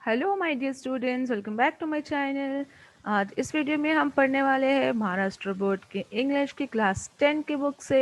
Hello my dear students, welcome back to my channel. आज इस video में हम पढ़ने वाले हैं महाराष्ट्र बोर्ड के इंग्लिश की क्लास 10 की बुक से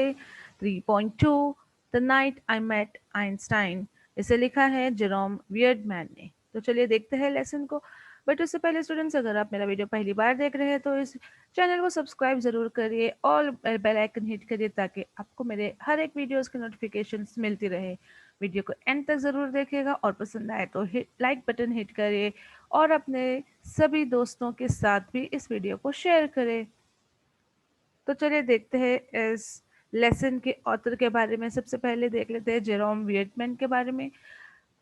3.2 the night I met Einstein. इसे लिखा है जेरोम वियर्डमैन ने। तो चलिए देखते हैं लेसन को। बट उससे पहले स्टूडेंट्स, अगर आप मेरा वीडियो पहली बार देख रहे हैं तो इस चैनल को सब्सक्राइब ज़रूर करिए और बेल आइकन हिट करिए ताकि आपको मेरे हर एक वीडियोज़ की नोटिफिकेशंस मिलती रहे। वीडियो को एंड तक ज़रूर देखिएगा और पसंद आए तो हिट लाइक बटन हिट करिए और अपने सभी दोस्तों के साथ भी इस वीडियो को शेयर करें। तो चलिए देखते हैं इस लेसन के ऑथर के बारे में। सबसे पहले देख लेते हैं जेरोम वियटमैन के बारे में।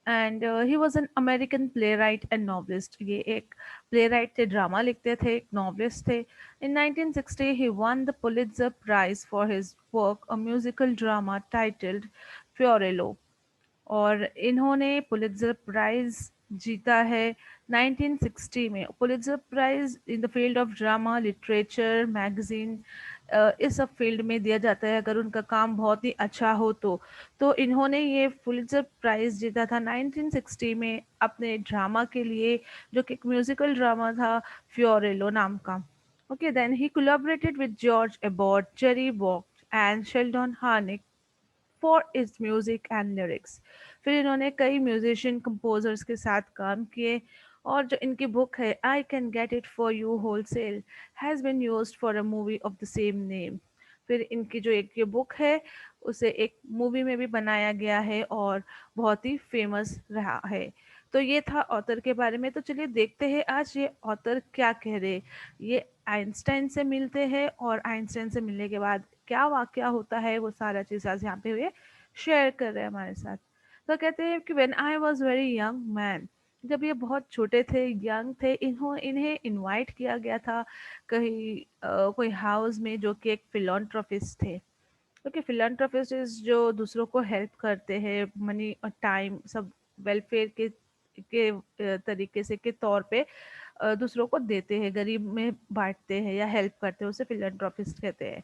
And he was an American play right and novelist. ये एक प्ले राइट थे, ड्रामा लिखते थे, एक नॉवलिस्ट थे। In 1960 he won the Pulitzer prize for his work a musical drama titled Fiorello. और इन्होंने पुलित्जर प्राइज जीता है 1960 में। Pulitzer prize in the field of drama, literature, magazine, इस सब फील्ड में दिया जाता है अगर उनका काम बहुत ही अच्छा हो तो इन्होंने ये पुलित्जर प्राइज जीता था 1960 में अपने ड्रामा के लिए, जो कि एक म्यूजिकल ड्रामा था, फ्योरेलो नाम का। Okay, then he collaborated with George Abbott, Jerry Bock and Sheldon Harnick for its music and lyrics. फिर इन्होंने कई म्यूजिशियन कंपोजर्स के साथ काम किए। और जो इनकी बुक है I can get it for you wholesale has been used for a movie of the same name. फिर इनकी जो एक ये बुक है उसे एक मूवी में भी बनाया गया है और बहुत ही फेमस रहा है। तो ये था ऑथर के बारे में। तो चलिए देखते हैं आज ये ऑथर क्या कह रहे। ये आइंस्टाइन से मिलते हैं और आइंस्टाइन से मिलने के बाद क्या वाकया होता है वो सारा चीज़ आज यहाँ पे हुए शेयर कर रहे हैं हमारे साथ। तो कहते हैं कि when I was very young man, जब ये बहुत छोटे थे, यंग थे, इन्हें इनवाइट किया गया था कहीं कोई हाउस में, जो कि एक फिलॉन्थ्रोपिस्ट थे। क्योंकि फिलॉन्थ्रोपिस्ट जो दूसरों को हेल्प करते हैं, मनी और टाइम सब वेलफेयर के तरीके से के तौर पे दूसरों को देते हैं, गरीब में बांटते हैं या हेल्प करते हैं, उसे फिलैंथ्रोपिस्ट कहते हैं।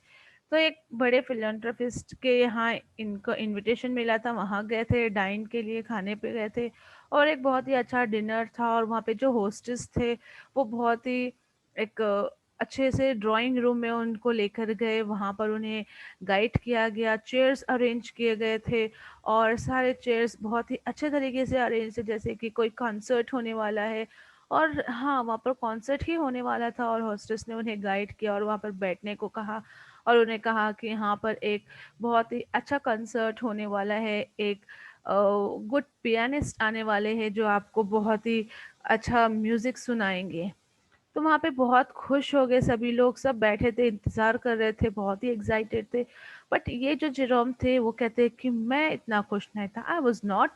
तो एक बड़े फिलैंथ्रोपिस्ट के यहाँ इनको इनविटेशन मिला था, वहाँ गए थे, डाइन के लिए खाने पे गए थे। और एक बहुत ही अच्छा डिनर था और वहाँ पे जो होस्टेस थे वो बहुत ही एक अच्छे से ड्राइंग रूम में उनको लेकर गए, वहाँ पर उन्हें गाइड किया गया, चेयर्स अरेंज किए गए थे। और सारे चेयर्स बहुत ही अच्छे तरीके से अरेंज थे, जैसे कि कोई कॉन्सर्ट होने वाला है। और हाँ, वहाँ पर कॉन्सर्ट ही होने वाला था और होस्टेस ने उन्हें गाइड किया और वहाँ पर बैठने को कहा। और उन्हें कहा कि यहाँ पर एक बहुत ही अच्छा कंसर्ट होने वाला है, एक गुड पियानिस्ट आने वाले हैं जो आपको बहुत ही अच्छा म्यूज़िक सुनाएंगे। तो वहाँ पे बहुत खुश हो गए सभी लोग, सब बैठे थे, इंतज़ार कर रहे थे, बहुत ही एक्साइटेड थे। बट ये जो जेरोम थे वो कहते हैं कि मैं इतना खुश नहीं था, आई वॉज नॉट।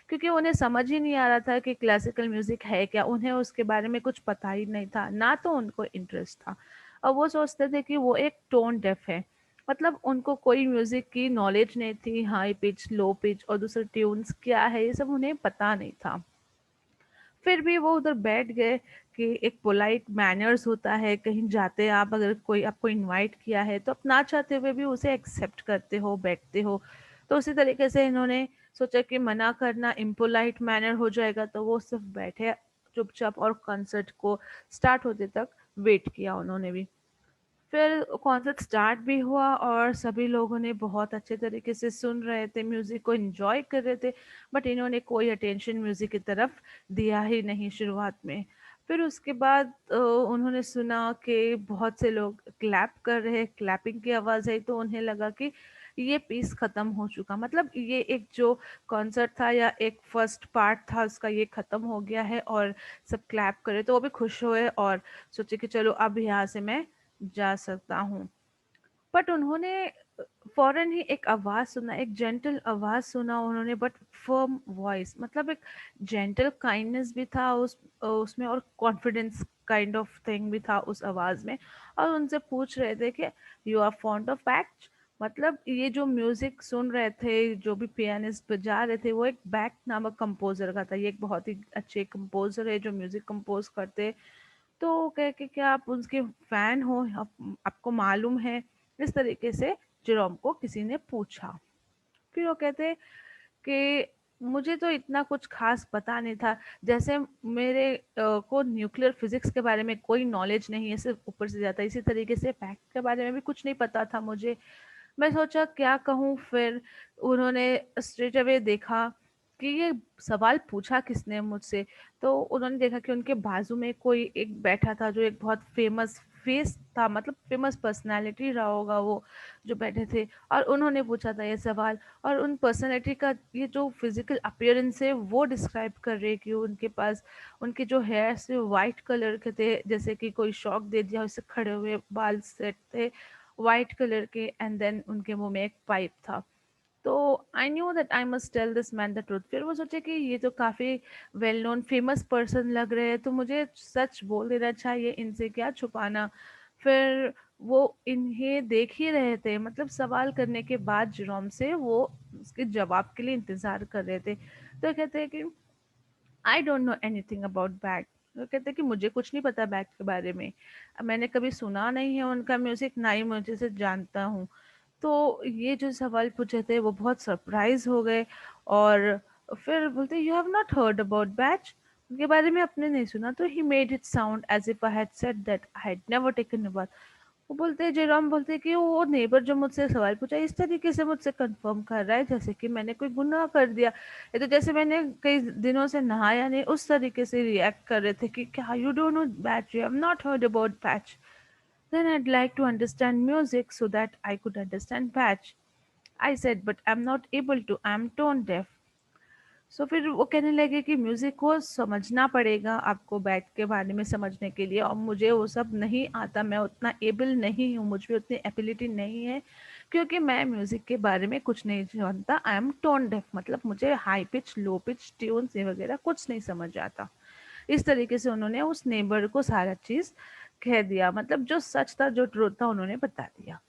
क्योंकि उन्हें समझ ही नहीं आ रहा था कि क्लासिकल म्यूज़िक है क्या, उन्हें उसके बारे में कुछ पता ही नहीं था, ना तो उनको इंटरेस्ट था। और वो सोचते थे कि वो एक टोन डेफ है, मतलब उनको कोई म्यूज़िक की नॉलेज नहीं थी, हाई पिच, लो पिच और दूसरे ट्यून्स क्या है ये सब उन्हें पता नहीं था। फिर भी वो उधर बैठ गए कि एक पोलाइट मैनर्स होता है, कहीं जाते आप, अगर कोई आपको इनवाइट किया है तो आप ना चाहते हुए भी उसे एक्सेप्ट करते हो, बैठते हो। तो उसी तरीके से इन्होंने सोचा कि मना करना इम्पोलाइट मैनर हो जाएगा, तो वो सिर्फ बैठे चुपचाप और कॉन्सर्ट को स्टार्ट होते तक वेट किया उन्होंने भी। फिर कॉन्सर्ट स्टार्ट भी हुआ और सभी लोगों ने बहुत अच्छे तरीके से सुन रहे थे, म्यूज़िक को एंजॉय कर रहे थे। बट इन्होंने कोई अटेंशन म्यूज़िक की तरफ दिया ही नहीं शुरुआत में। फिर उसके बाद उन्होंने सुना कि बहुत से लोग क्लैप कर रहे हैं, क्लैपिंग की आवाज़ आई, तो उन्हें लगा कि ये पीस ख़त्म हो चुका, मतलब ये एक जो कॉन्सर्ट था या एक फर्स्ट पार्ट था उसका ये ख़त्म हो गया है। और सब क्लैप करे तो वो भी खुश हुए और सोचे कि चलो अब यहाँ से मैं जा सकता हूँ। बट उन्होंने फौरन ही एक आवाज़ सुना, एक जेंटल आवाज़ सुना उन्होंने, बट फर्म वॉइस, मतलब एक जेंटल काइंडनेस भी था उसमें और कॉन्फिडेंस काइंड ऑफ थिंग भी था उस आवाज़ में। और उनसे पूछ रहे थे कि you are fond of Bach, मतलब ये जो म्यूजिक सुन रहे थे, जो भी पियानिस्ट बजा रहे थे, वो एक बैक नामक कंपोजर का था। ये एक बहुत ही अच्छे कंपोजर है जो म्यूजिक कंपोज करते। तो कह के क्या आप उसके फैन हो, आपको मालूम है, इस तरीके से जेरोम को किसी ने पूछा। फिर वो कहते कि मुझे तो इतना कुछ ख़ास पता नहीं था। जैसे मेरे को न्यूक्लियर फिज़िक्स के बारे में कोई नॉलेज नहीं है, सिर्फ़ ऊपर से जाता है। इसी तरीके से फैक्ट के बारे में भी कुछ नहीं पता था मुझे। मैं सोचा क्या कहूँ, फिर उन्होंने स्ट्रेट अवे देखा कि ये सवाल पूछा किसने मुझसे। तो उन्होंने देखा कि उनके बाजू में कोई एक बैठा था जो एक बहुत फेमस फेस था, मतलब फेमस पर्सनालिटी रहा होगा वो जो बैठे थे, और उन्होंने पूछा था ये सवाल। और उन पर्सनालिटी का ये जो फिजिकल अपीयरेंस है वो डिस्क्राइब कर रहे कि उनके पास उनके जो हेयर्स थे वाइट कलर के थे, जैसे कि कोई शॉक दे दिया उससे खड़े हुए बाल सेट थे वाइट कलर के, एंड देन उनके मुंह में एक पाइप था। तो I knew that I must tell this man the truth. फिर वो सोचे कि ये तो काफ़ी वेल नोन फेमस पर्सन लग रहे हैं, तो मुझे सच बोल देना चाहिए, इनसे क्या छुपाना। फिर वो इन्हें देख ही रहे थे, मतलब सवाल करने के बाद जेरोम से वो उसके जवाब के लिए इंतज़ार कर रहे थे। तो कहते हैं कि I don't know anything about bag. वो कहते हैं कि मुझे कुछ नहीं पता बैग के बारे में, मैंने कभी सुना नहीं है उनका म्यूज़िक, ना ही मुझे से जानता हूँ। तो ये जो सवाल पूछे थे वो बहुत सरप्राइज़ हो गए, और फिर बोलते you have not heard about batch, उनके बारे में आपने नहीं सुना। तो he made it sound as if I had said that I had never taken a bath. वो बोलते हैं, जेरोम बोलते हैं कि वो नेबर जो मुझसे सवाल पूछा इस तरीके से मुझसे कंफर्म कर रहा है जैसे कि मैंने कोई गुनाह कर दिया। ये तो जैसे मैंने कई दिनों से नहाया नहीं, उस तरीके से रिएक्ट कर रहे थे कि क्या you don't know batch, you have not heard about batch, then I'd like to understand music so that I could understand patch. I said, but I'm not able to, I'm tone deaf. सो फिर वो कहने लगे कि music को समझना पड़ेगा आपको बैठ के बारे में समझने के लिए, और मुझे वो सब नहीं आता, मैं उतना एबल नहीं हूँ, मुझ में उतनी एबिलिटी नहीं है, क्योंकि मैं म्यूज़िक के बारे में कुछ नहीं जानता। आई एम टोन डेफ, मतलब मुझे high pitch low pitch tunes ये वगैरह कुछ नहीं समझ आता। इस तरीके से उन्होंने उस नेबर को सारा चीज़ कह दिया, मतलब जो सच था जो ट्रूथ था उन्होंने बता दिया।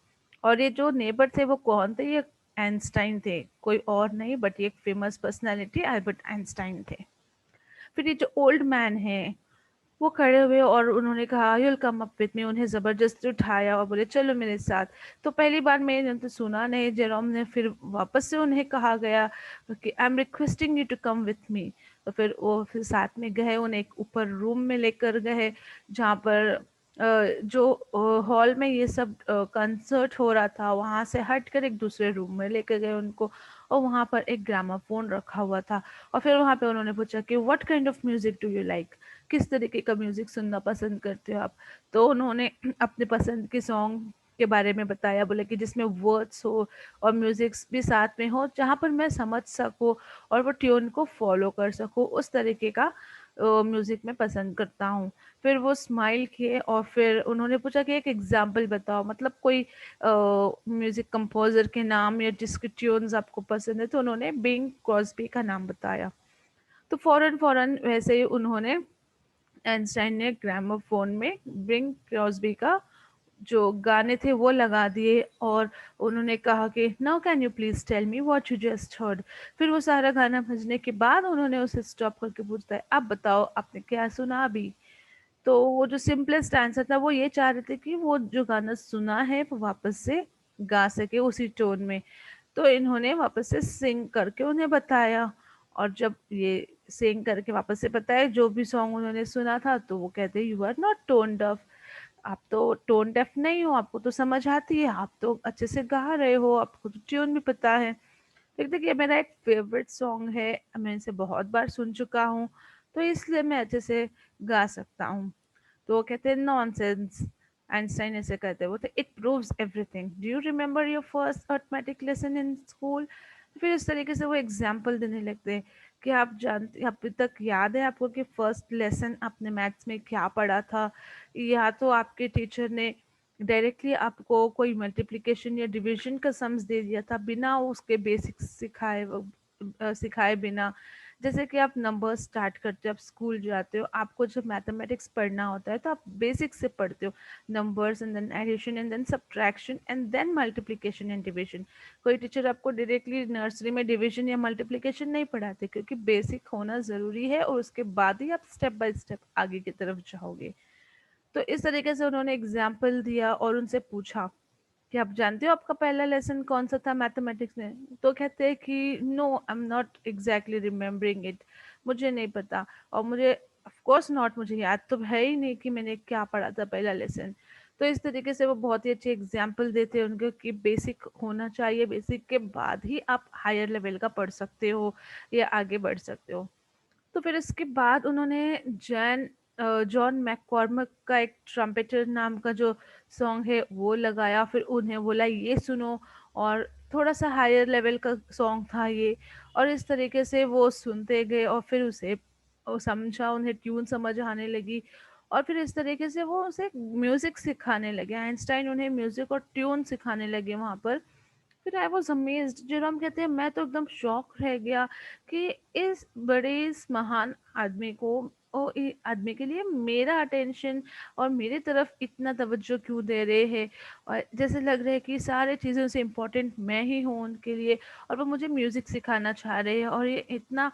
और ये जो नेबर थे वो कौन थे, ये आइंस्टाइन थे, कोई और नहीं बट ये एक फेमस पर्सनालिटी अल्बर्ट आइंस्टाइन थे। फिर ये जो ओल्ड मैन है वो खड़े हुए और उन्होंने कहा you'll come up with me, उन्हें ज़बरदस्ती उठाया और बोले चलो मेरे साथ। तो पहली बार मैंने तो सुना नहीं, जेरोम ने फिर वापस से उन्हें कहा गया कि I am requesting you to come with me. तो फिर वो फिर साथ में गए, उन्हें एक ऊपर रूम में लेकर गए जहाँ पर जो हॉल में ये सब कंसर्ट हो रहा था वहाँ से हट कर एक दूसरे रूम में लेकर गए उनको, और वहाँ पर एक ग्रामाफोन रखा हुआ था। और फिर वहाँ पे उन्होंने पूछा कि what kind of music do you like, किस तरीके का म्यूजिक सुनना पसंद करते हो आप। तो उन्होंने अपने पसंद के सॉन्ग के बारे में बताया, बोले कि जिसमें वर्ड्स हो और म्यूजिक्स भी साथ में हो, जहाँ पर मैं समझ सकूँ और वो ट्यून को फॉलो कर सकूँ, उस तरीके का म्यूजिक मैं पसंद करता हूँ। फिर वो स्माइल किए और फिर उन्होंने पूछा कि एक एग्जाम्पल बताओ, मतलब कोई म्यूजिक कंपोजर के नाम या जिसके ट्यून्स आपको पसंद है। तो उन्होंने बिंग क्रॉस्बी का नाम बताया। तो फौरन फौरन वैसे ही उन्होंने आइंस्टाइन ने ग्रामोफोन में बिंग क्रॉस्बी का जो गाने थे वो लगा दिए, और उन्होंने कहा कि now can you please tell me what you just heard. फिर वो सारा गाना बजने के बाद उन्होंने उसे स्टॉप करके पूछता है अब बताओ आपने क्या सुना अभी। तो वो जो सिंपलेस्ट आंसर था वो ये चाह रहे थे कि वो जो गाना सुना है वो वापस से गा सके उसी टोन में। तो इन्होंने वापस से सिंग करके उन्हें बताया, और जब ये सिंग करके वापस से बताया जो भी सॉन्ग उन्होंने सुना था, तो वो कहते you are not tone deaf, आप तो टोन डेफ नहीं हो, आपको तो समझ आती है, आप तो अच्छे से गा रहे हो, आपको तो ट्यून भी पता है। देखते कि ये मेरा एक फेवरेट सॉन्ग है, मैं इसे बहुत बार सुन चुका हूँ, तो इसलिए मैं अच्छे से गा सकता हूँ। तो वो कहते हैं नॉनसेंस। आइंस्टाइन ऐसे कहते हैं, वो तो it proves everything, do you remember your first arithmetic lesson in school. फिर इस तरीके से वो एग्जाम्पल देने लगते हैं कि आप जानते, अभी तक याद है आपको कि फर्स्ट लेसन आपने मैथ्स में क्या पढ़ा था, या तो आपके टीचर ने डायरेक्टली आपको कोई मल्टीप्लिकेशन या डिवीजन का सम्स दे दिया था बिना उसके बेसिक्स सिखाए बिना। जैसे कि आप नंबर स्टार्ट करते हो, आप स्कूल जाते हो, आपको जब मैथमेटिक्स पढ़ना होता है तो आप बेसिक से पढ़ते हो, numbers and then addition and then subtraction and then multiplication and division. कोई टीचर आपको डायरेक्टली नर्सरी में डिवीजन या मल्टीप्लिकेशन नहीं पढ़ाते, क्योंकि बेसिक होना ज़रूरी है और उसके बाद ही आप स्टेप बाय स्टेप आगे की तरफ जाओगे। तो इस तरीके से उन्होंने एग्जाम्पल दिया और उनसे पूछा कि आप जानते हो आपका पहला लेसन कौन-सा था मैथमेटिक्स में? तो कहते हैं कि no, I am not exactly remembering it, मुझे नहीं पता। और मुझे ऑफ कोर्स नॉट, मुझे याद तो है ही नहीं कि मैंने क्या पढ़ा था पहला लेसन। तो इस तरीके से वो बहुत ही अच्छे एग्ज़ाम्पल देते हैं उनको कि बेसिक होना चाहिए, बेसिक के बाद ही आप हायर लेवल का पढ़ सकते हो या आगे बढ़ सकते हो। तो फिर इसके बाद उन्होंने जॉन मैककॉर्मिक का एक ट्रम्पेटर नाम का जो सॉन्ग है वो लगाया, फिर उन्हें बोला ये सुनो, और थोड़ा सा हायर लेवल का सॉन्ग था ये। और इस तरीके से वो सुनते गए और फिर उसे वो समझा, उन्हें ट्यून समझ आने लगी। और फिर इस तरीके से वो उसे म्यूजिक सिखाने लगे, आइंस्टाइन उन्हें म्यूजिक और ट्यून सिखाने लगे वहाँ पर। फिर आई वॉज अमेज्ड, जेरोम कहते हैं मैं तो एकदम शॉक रह गया कि इस बड़े इस महान आदमी को, आदमी के लिए मेरा अटेंशन और मेरी तरफ इतना तवज्जो क्यों दे रहे हैं। और जैसे लग रहा है कि सारे चीज़ों से इम्पोर्टेंट मैं ही हूँ उनके लिए, और वो मुझे म्यूज़िक सिखाना चाह रहे हैं और ये इतना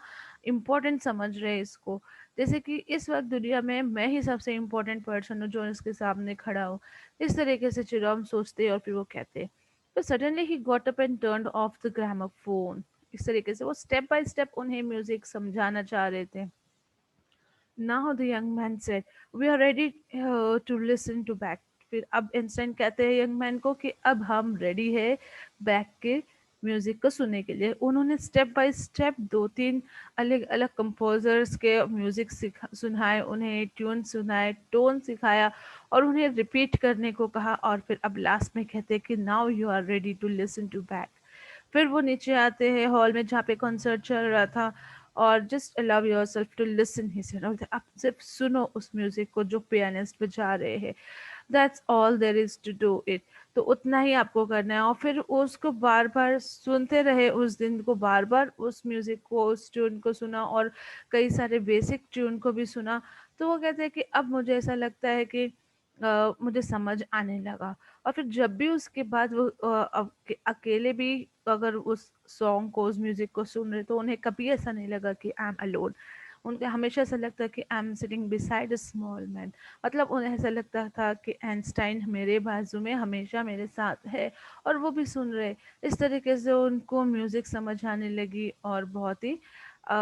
इम्पोर्टेंट समझ रहे हैं इसको। जैसे कि इस वक्त दुनिया में मैं ही सबसे इम्पोर्टेंट पर्सन हूँ जो इसके सामने खड़ा हूँ। इस तरीके से चिरम सोचते हैं और फिर वो कहते हैं। तो suddenly he got up and turned off the gramophone. इस तरीके से वो स्टेप बाय स्टेप उन्हें म्यूजिक समझाना चाह रहे थे। Now the young man said, we are ready to listen to Bach. फिर अब इंस्टेंट कहते हैं यंग मैन को कि अब हम रेडी है बैक के म्यूजिक को सुनने के लिए। उन्होंने स्टेप बाय स्टेप दो तीन अलग अलग कंपोजर्स के म्यूजिक सुनाए, उन्हें ट्यून सुनाए, टोन सिखाया और उन्हें रिपीट करने को कहा। और फिर अब लास्ट में कहते हैं कि now you are ready to listen to Bach. फिर वो नीचे आते हैं हॉल में जहाँ पे कॉन्सर्ट चल रहा था, और just allow yourself to listen, he said. और आप सिर्फ सुनो उस म्यूजिक को जो पियानिस्ट बजा रहे हैं, that's all there is to do it. तो उतना ही आपको करना है। और फिर उसको बार बार सुनते रहे, उस दिन को बार बार उस म्यूजिक को, उस ट्यून को सुना और कई सारे बेसिक ट्यून को भी सुना। तो वो कहते हैं कि अब मुझे ऐसा लगता है कि मुझे समझ आने लगा। और फिर जब भी उसके बाद वो अकेले भी अगर उस सॉन्ग को, उस म्यूजिक को सुन रहे, तो उन्हें कभी ऐसा नहीं लगा कि आई एम अलोन। उनको हमेशा ऐसा लगता कि I am sitting beside a small man. मतलब उन्हें ऐसा लगता था कि आइंस्टाइन मेरे बाजू में हमेशा मेरे साथ है और वो भी सुन रहे। इस तरीके से उनको म्यूजिक समझ आने लगी और बहुत ही अ,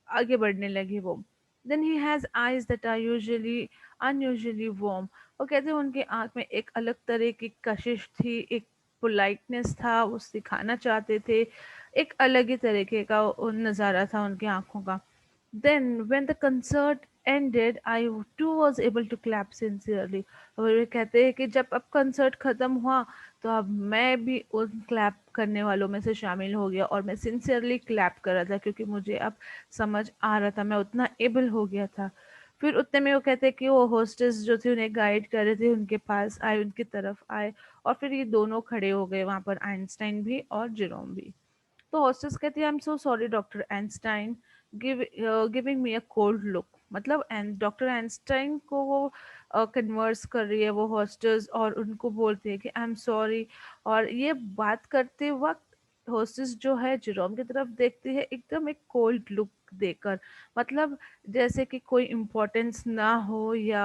आगे बढ़ने लगी वो। Then he has eyes that are usually unusually warm. वो कहते हैं उनकी आंख में एक अलग तरह की कशिश थी, एक पोलाइटनेस था, वो सिखाना चाहते थे। एक अलग ही तरीके का वो नज़ारा था उनकी आंखों का। Then, when the concert ended, I too was able to clap sincerely. और वे कहते हैं कि जब अब कंसर्ट खत्म हुआ तो अब मैं भी उन क्लैप करने वालों में से शामिल हो गया और मैं सिंसियरली क्लैप कर रहा था क्योंकि मुझे अब समझ आ रहा था, मैं उतना एबल हो गया था। फिर उतने में वो कहते हैं कि वो होस्टेस जो थी उन्हें गाइड कर रहे थे, उनके पास आए, उनकी तरफ आए, और फिर ये दोनों खड़े हो गए वहां पर, आइंस्टाइन भी और जेरोम भी। तो हॉस्टेस कहती है, I am so sorry doctor Einstein, giving me a cold look. मतलब डॉक्टर आइंस्टाइन को वो कन्वर्स कर रही है वो हॉस्टेस, और उनको बोलती है कि आई एम सॉरी। और ये बात करते वक्त हॉस्टेस जो है जेरोम की तरफ देखती है एकदम एक कोल्ड लुक देकर। मतलब जैसे कि कोई इम्पोर्टेंस ना हो, या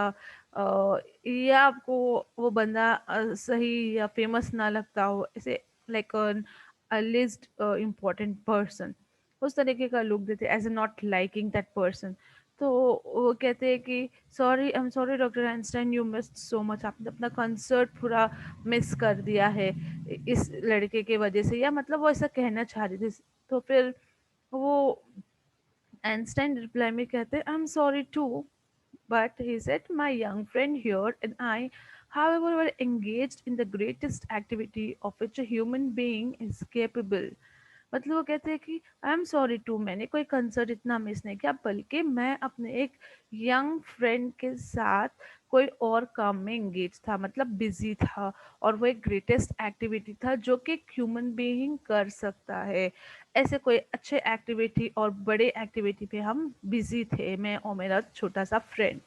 आपको वो बंदा सही या फेमस ना लगता हो, ऐसे लाइक लिस्ट इम्पोर्टेंट पर्सन, उस तरीके का लुक देते as a not liking that person. तो वो कहते हैं कि sorry, I am sorry doctor Einstein, you missed so much. आपने अपना कंसर्ट पूरा मिस कर दिया है इस लड़के के वजह से, या मतलब वो ऐसा कहना चाह रही थी। तो फिर वो आइंस्टाइन रिप्लाई में कहते हैं, I am sorry too, but he said, my young friend here and I, however, were engaged in the greatest activity of which a human being is capable. मतलब वो कहते हैं कि आई एम सॉरी टू, मैंने कोई concert इतना miss नहीं किया, बल्कि मैं अपने एक यंग फ्रेंड के साथ कोई और काम में एंगेज था, मतलब बिजी था। और वो एक ग्रेटेस्ट एक्टिविटी था जो कि एक ह्यूमन बीइंग कर सकता है। ऐसे कोई अच्छे एक्टिविटी और बड़े एक्टिविटी पे हम बिजी थे, मैं और मेरा छोटा सा फ्रेंड।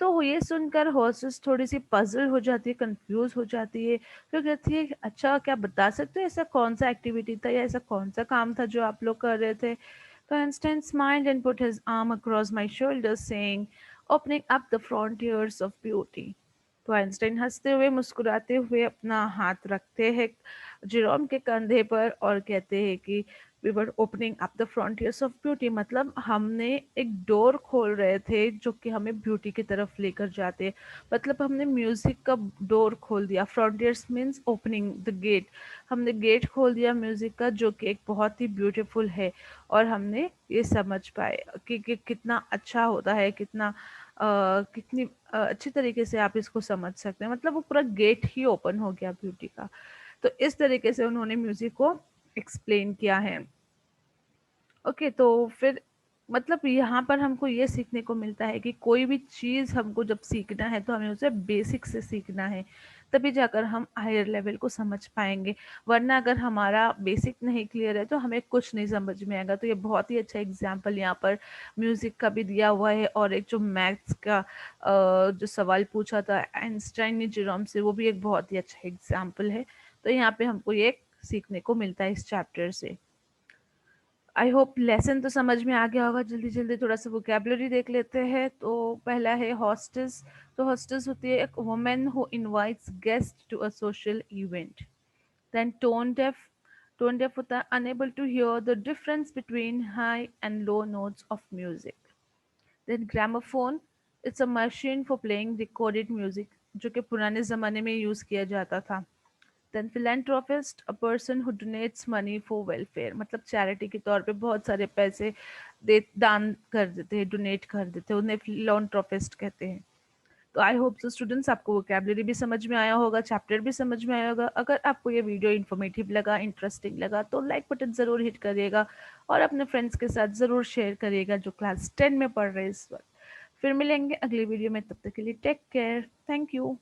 तो ये सुनकर हॉस्टेस थोड़ी-सी पज़ल हो जाती है, कन्फ्यूज़ हो जाती है। फिर कहती है, "अच्छा, क्या बता सकते हो ऐसा कौन-सा एक्टिविटी था या ऐसा कौन-सा काम था जो आप लोग कर रहे थे?" तो Einstein smiled and put his arm across my shoulder saying, "opening up the frontiers of beauty." तो आइंस्टाइन हंसते हुए मुस्कुराते हुए अपना हाथ रखते हैं जेरोम के कंधे पर और कहते हैं कि we were opening up the frontiers of beauty, मतलब हमने एक डोर खोल रहे थे जो कि हमें ब्यूटी की तरफ लेकर जाते, मतलब हमने म्यूजिक का डोर खोल दिया। Frontiers means opening the gate, हमने गेट खोल दिया म्यूजिक का जो कि एक बहुत ही ब्यूटीफुल है। और हमने ये समझ पाए कि कितना अच्छा होता है, कितनी अच्छी तरीके से आप इसको समझ सकते हैं, मतलब वो पूरा गेट ही ओपन हो गया ब्यूटी का। तो इस तरीके से उन्होंने म्यूजिक को एक्सप्लेन किया है। ओके, तो फिर मतलब यहाँ पर हमको ये सीखने को मिलता है कि कोई भी चीज़ हमको जब सीखना है तो हमें उसे बेसिक से सीखना है, तभी जाकर हम हायर लेवल को समझ पाएंगे। वरना अगर हमारा बेसिक नहीं क्लियर है तो हमें कुछ नहीं समझ में आएगा। तो ये बहुत ही अच्छा एग्जाम्पल यहाँ पर म्यूजिक का भी दिया हुआ है, और एक जो मैथ्स का जो सवाल पूछा था आइंस्टाइन ने जेरोम से, वो भी एक बहुत ही अच्छा एग्जाम्पल है। तो यहाँ पे हमको ये सीखने को मिलता है इस चैप्टर से। आई होप लेसन तो समझ में आ गया होगा। जल्दी जल्दी थोड़ा सा वोकेबलरी देख लेते हैं। तो पहला है हॉस्टेस। तो हॉस्टेस होती है एक women who invites guest to a social event. Then tone deaf. Tone deaf होता है unable to hear the difference between high and low notes of music. Then gramophone, it's a machine for playing recorded music, जो कि पुराने ज़माने में use किया जाता था। Then philanthropist, a person who donates money for welfare, मतलब charity के तौर पे बहुत सारे पैसे दे दान कर देते हैं, डोनेट कर देते हैं, उन्हें philanthropist कहते हैं। तो आई होप सो स्टूडेंट्स आपको वोकेबलरी भी समझ में आया होगा, चैप्टर भी समझ में आया होगा। अगर आपको ये वीडियो इन्फॉर्मेटिव लगा, इंटरेस्टिंग लगा, तो लाइक बटन ज़रूर हिट करिएगा और अपने फ्रेंड्स के साथ ज़रूर शेयर करिएगा जो क्लास 10 में पढ़ रहे हैं इस वक्त। फिर मिलेंगे अगली वीडियो में, तब तक के लिए टेक केयर, थैंक यू।